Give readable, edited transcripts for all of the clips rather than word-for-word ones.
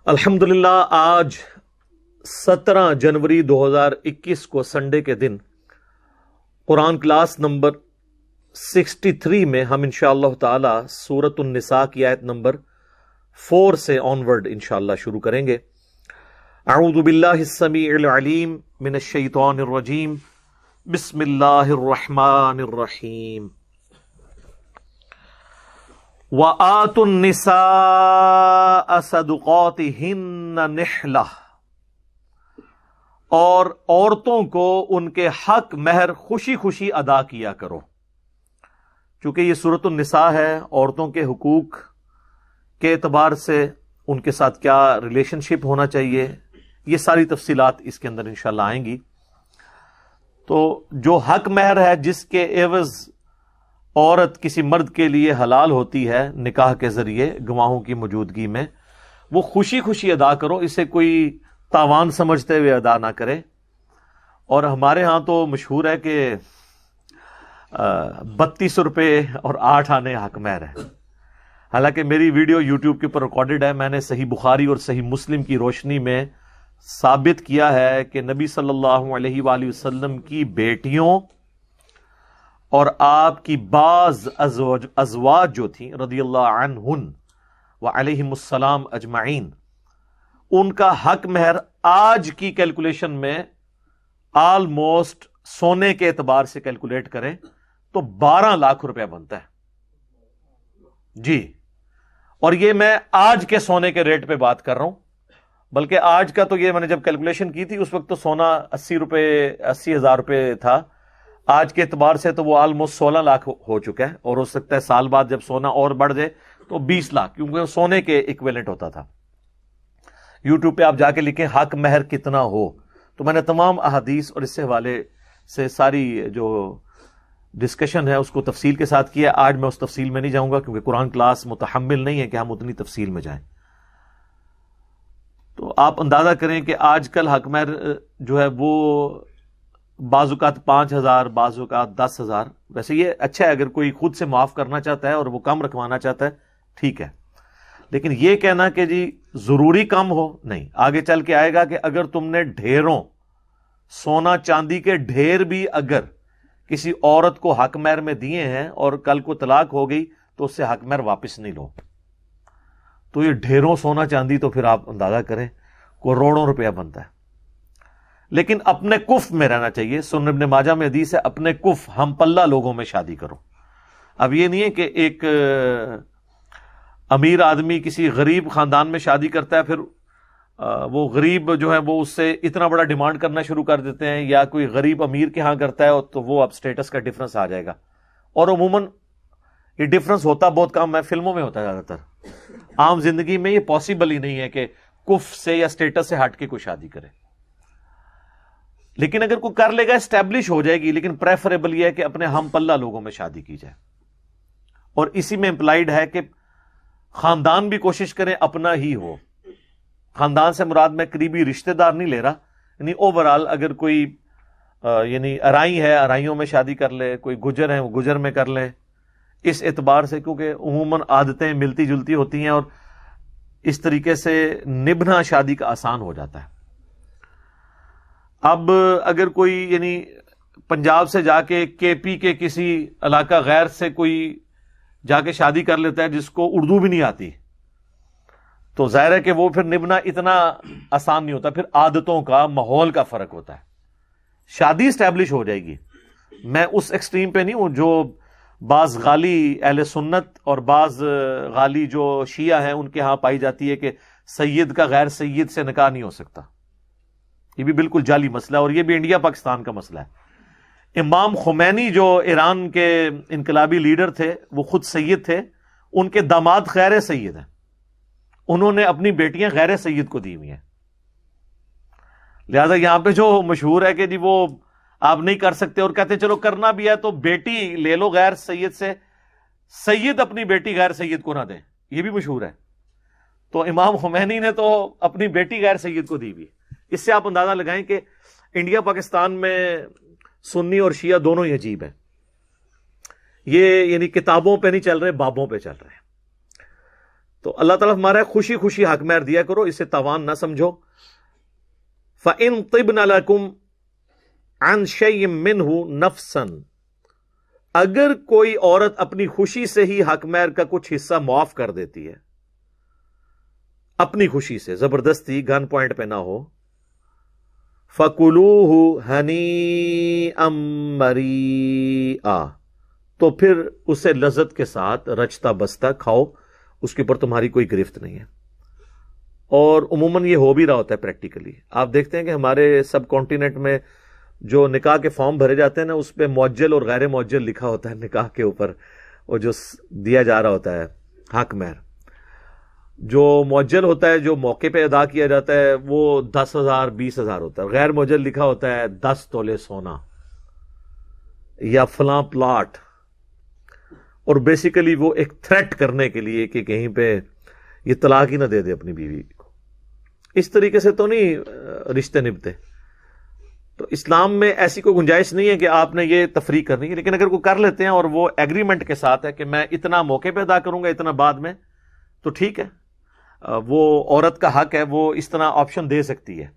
الحمدللہ آج 17 جنوری 2021 کو سنڈے کے دن قرآن کلاس نمبر 63 میں ہم انشاءاللہ تعالی سورۃ النساء کی آیت نمبر 4 سے آنورڈ انشاءاللہ شروع کریں گے۔ اعوذ باللہ السمیع العلیم من الشیطان الرجیم، بسم اللہ الرحمن الرحیم۔ وَآتُوا النِّسَاءَ صَدُقَاتِهِنَّ نِحْلَةً، اور عورتوں کو ان کے حق مہر خوشی خوشی ادا کیا کرو۔ چونکہ یہ سورۃ النساء ہے، عورتوں کے حقوق کے اعتبار سے ان کے ساتھ کیا ریلیشن شپ ہونا چاہیے، یہ ساری تفصیلات اس کے اندر انشاءاللہ آئیں گی۔ تو جو حق مہر ہے، جس کے عوض عورت کسی مرد کے لیے حلال ہوتی ہے نکاح کے ذریعے گواہوں کی موجودگی میں، وہ خوشی خوشی ادا کرو، اسے کوئی تاوان سمجھتے ہوئے ادا نہ کرے۔ اور ہمارے ہاں تو مشہور ہے کہ 32 روپے اور 8 آنے حق مہر ہے۔ حالانکہ میری ویڈیو یوٹیوب کے اوپر ریکارڈڈ ہے، میں نے صحیح بخاری اور صحیح مسلم کی روشنی میں ثابت کیا ہے کہ نبی صلی اللہ علیہ وآلہ وسلم کی بیٹیوں اور آپ کی بعض ازواج جو تھیں رضی اللہ عنہن وعلیہم السلام اجمعین، ان کا حق مہر آج کی کیلکولیشن میں آلموسٹ سونے کے اعتبار سے کیلکولیٹ کریں تو 12 لاکھ روپے بنتا ہے جی۔ اور یہ میں آج کے سونے کے ریٹ پہ بات کر رہا ہوں، بلکہ آج کا تو یہ میں نے جب کیلکولیشن کی تھی اس وقت تو سونا 80,000 روپے تھا، آج کے اعتبار سے تو وہ آلموسٹ 16 لاکھ ہو چکا ہے، اور ہو سکتا ہے سال بعد جب سونا اور بڑھ جائے تو 20 لاکھ، کیونکہ وہ سونے کے ایکویلنٹ ہوتا تھا۔ یوٹیوب پہ آپ جا کے لکھیں حق مہر کتنا ہو، تو میں نے تمام احادیث اور اس سے حوالے سے ساری جو ڈسکشن ہے اس کو تفصیل کے ساتھ کیا۔ آج میں اس تفصیل میں نہیں جاؤں گا کیونکہ قرآن کلاس متحمل نہیں ہے کہ ہم اتنی تفصیل میں جائیں۔ تو آپ اندازہ کریں کہ آج کل حق مہر جو ہے وہ بعض اوقات 5,000، بعض اوقات 10,000۔ ویسے یہ اچھا ہے اگر کوئی خود سے معاف کرنا چاہتا ہے اور وہ کم رکھوانا چاہتا ہے، ٹھیک ہے، لیکن یہ کہنا کہ جی ضروری کم ہو، نہیں۔ آگے چل کے آئے گا کہ اگر تم نے ڈھیروں سونا چاندی کے ڈھیر بھی اگر کسی عورت کو حق مہر میں دیے ہیں اور کل کو طلاق ہو گئی تو اس سے حق مہر واپس نہیں لو، تو یہ ڈھیروں سونا چاندی تو پھر آپ اندازہ کریں کروڑوں روپیہ بنتا ہے۔ لیکن اپنے کف میں رہنا چاہیے۔ سنن ابن ماجہ میں حدیث ہے، اپنے کف ہم پلہ لوگوں میں شادی کرو۔ اب یہ نہیں ہے کہ ایک امیر آدمی کسی غریب خاندان میں شادی کرتا ہے، پھر وہ غریب جو ہے وہ اس سے اتنا بڑا ڈیمانڈ کرنا شروع کر دیتے ہیں، یا کوئی غریب امیر کے ہاں کرتا ہے تو وہ اب سٹیٹس کا ڈفرنس آ جائے گا۔ اور عموماً یہ ڈفرنس ہوتا بہت کم ہے، فلموں میں ہوتا ہے زیادہ تر، عام زندگی میں یہ پاسبل ہی نہیں ہے کہ کف سے یا سٹیٹس سے ہٹ کے کوئی شادی کرے۔ لیکن اگر کوئی کر لے گا اسٹیبلش ہو جائے گی، لیکن پریفریبل یہ ہے کہ اپنے ہم پلہ لوگوں میں شادی کی جائے۔ اور اسی میں امپلائڈ ہے کہ خاندان بھی کوشش کریں اپنا ہی ہو۔ خاندان سے مراد میں قریبی رشتہ دار نہیں لے رہا، یعنی اوورال اگر کوئی یعنی ارائی ہے ارائیوں میں شادی کر لے، کوئی گجر ہے وہ گجر میں کر لے، اس اعتبار سے، کیونکہ عموماً عادتیں ملتی جلتی ہوتی ہیں اور اس طریقے سے نبھنا شادی کا آسان ہو جاتا ہے۔ اب اگر کوئی یعنی پنجاب سے جا کے کے پی کے کسی علاقہ غیر سے کوئی جا کے شادی کر لیتا ہے جس کو اردو بھی نہیں آتی، تو ظاہر ہے کہ وہ پھر نبھنا اتنا آسان نہیں ہوتا، پھر عادتوں کا ماحول کا فرق ہوتا ہے، شادی اسٹیبلش ہو جائے گی۔ میں اس ایکسٹریم پہ نہیں ہوں جو بعض غالی اہل سنت اور بعض غالی جو شیعہ ہیں ان کے ہاں پائی جاتی ہے کہ سید کا غیر سید سے نکاح نہیں ہو سکتا۔ یہ بھی بالکل جعلی مسئلہ ہے، اور یہ بھی انڈیا پاکستان کا مسئلہ ہے۔ امام خمینی جو ایران کے انقلابی لیڈر تھے وہ خود سید تھے، ان کے داماد غیر سید ہیں، انہوں نے اپنی بیٹیاں غیر سید کو دی ہوئی ہیں۔ لہذا یہاں پہ جو مشہور ہے کہ جی وہ آپ نہیں کر سکتے، اور کہتے ہیں چلو کرنا بھی ہے تو بیٹی لے لو غیر سید سے، سید اپنی بیٹی غیر سید کو نہ دیں، یہ بھی مشہور ہے۔ تو امام خمینی نے تو اپنی بیٹی غیر سید کو دی ہوئی۔ اس سے آپ اندازہ لگائیں کہ انڈیا پاکستان میں سنی اور شیعہ دونوں ہی عجیب ہیں۔ یہ یعنی کتابوں پہ نہیں چل رہے، بابوں پہ چل رہے ہیں۔ تو اللہ تعالیٰ ہمارا خوشی خوشی حق مہر دیا کرو، اسے تاوان نہ سمجھو. فَإِن طِبْنَ لَكُمْ عَنْ شَيْءٍ مِّنْهُ نَفْسًا، اگر کوئی عورت اپنی خوشی سے ہی حق مہر کا کچھ حصہ معاف کر دیتی ہے، اپنی خوشی سے، زبردستی، گن پوائنٹ پہ نہ ہو، فَكُلُوهُ هَنِيئًا مَرِيئًا، تو پھر اسے لذت کے ساتھ رچتا بستا کھاؤ، اس کے اوپر تمہاری کوئی گرفت نہیں ہے. اور عموماً یہ ہو بھی رہا ہوتا ہے پریکٹیکلی. آپ دیکھتے ہیں کہ ہمارے سب کانٹیننٹ میں جو نکاح کے فارم بھرے جاتے ہیں نا، اس پہ معجل اور غیر معجل لکھا ہوتا ہے نکاح کے اوپر، وہ جو دیا جا رہا ہوتا ہے حق مہر. جو معجل ہوتا ہے، جو موقع پہ ادا کیا جاتا ہے، وہ 10,000 20,000 ہوتا ہے. غیر معجل لکھا ہوتا ہے 10 تولے سونا یا فلاں پلاٹ، اور بیسیکلی وہ ایک تھریٹ کرنے کے لیے کہ کہیں پہ یہ طلاق ہی نہ دے دے اپنی بیوی کو. اس طریقے سے تو نہیں رشتے نبھتے. تو اسلام میں ایسی کوئی گنجائش نہیں ہے کہ آپ نے یہ تفریق کرنی ہے. لیکن اگر کوئی کر لیتے ہیں اور وہ ایگریمنٹ کے ساتھ ہے کہ میں اتنا موقع پہ ادا کروں گا، اتنا بعد میں، تو ٹھیک ہے. وہ عورت کا حق ہے، وہ اس طرح آپشن دے سکتی ہے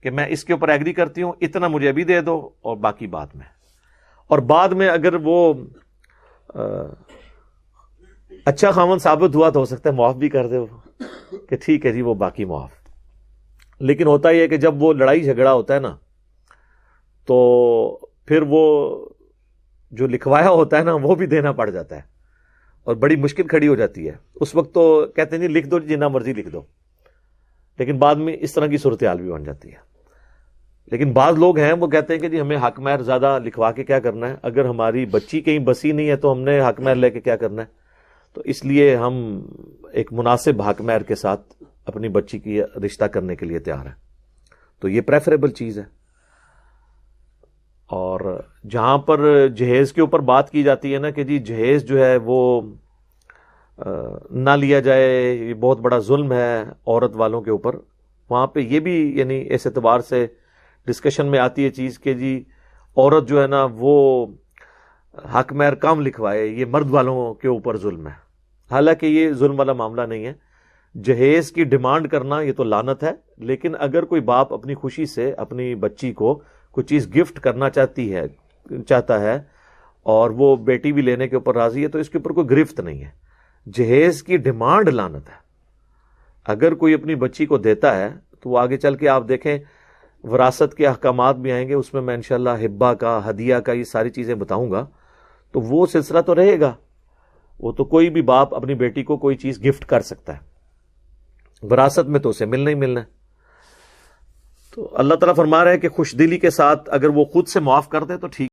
کہ میں اس کے اوپر ایگری کرتی ہوں، اتنا مجھے ابھی دے دو اور باقی بعد میں. اور بعد میں اگر وہ اچھا خاوند ثابت ہوا تو ہو سکتا ہے معاف بھی کر دے کہ ٹھیک ہے جی وہ باقی معاف. لیکن ہوتا یہ ہے کہ جب وہ لڑائی جھگڑا ہوتا ہے نا، تو پھر وہ جو لکھوایا ہوتا ہے نا وہ بھی دینا پڑ جاتا ہے اور بڑی مشکل کھڑی ہو جاتی ہے. اس وقت تو کہتے ہیں جی لکھ دو، جتنا مرضی لکھ دو، لیکن بعد میں اس طرح کی صورتحال بھی بن جاتی ہے. لیکن بعض لوگ ہیں وہ کہتے ہیں کہ جی ہمیں حق مہر زیادہ لکھوا کے کیا کرنا ہے، اگر ہماری بچی کہیں بسی نہیں ہے تو ہم نے حق مہر لے کے کیا کرنا ہے. تو اس لیے ہم ایک مناسب حق مہر کے ساتھ اپنی بچی کی رشتہ کرنے کے لیے تیار ہیں. تو یہ پریفریبل چیز ہے. اور جہاں پر جہیز کے اوپر بات کی جاتی ہے نا کہ جی جہیز جو ہے وہ نہ لیا جائے، یہ بہت بڑا ظلم ہے عورت والوں کے اوپر، وہاں پہ یہ بھی یعنی اس اعتبار سے ڈسکشن میں آتی ہے چیز کہ جی عورت جو ہے نا وہ حق مہر کم لکھوائے، یہ مرد والوں کے اوپر ظلم ہے. حالانکہ یہ ظلم والا معاملہ نہیں ہے. جہیز کی ڈیمانڈ کرنا یہ تو لعنت ہے. لیکن اگر کوئی باپ اپنی خوشی سے اپنی بچی کو کوئی چیز گفٹ کرنا چاہتا ہے اور وہ بیٹی بھی لینے کے اوپر راضی ہے تو اس کے اوپر کوئی گرفت نہیں ہے. جہیز کی ڈیمانڈ لعنت ہے. اگر کوئی اپنی بچی کو دیتا ہے تو وہ آگے چل کے آپ دیکھیں وراثت کے احکامات بھی آئیں گے، اس میں انشاءاللہ ہبہ کا، ہدیہ کا، یہ ساری چیزیں بتاؤں گا. تو وہ سلسلہ تو رہے گا. وہ تو کوئی بھی باپ اپنی بیٹی کو کوئی چیز گفٹ کر سکتا ہے، وراثت میں تو اسے ملنا ہی ملنا ہے. تو اللہ تعالیٰ فرما رہا ہے کہ خوش دلی کے ساتھ اگر وہ خود سے معاف کر دے تو ٹھیک.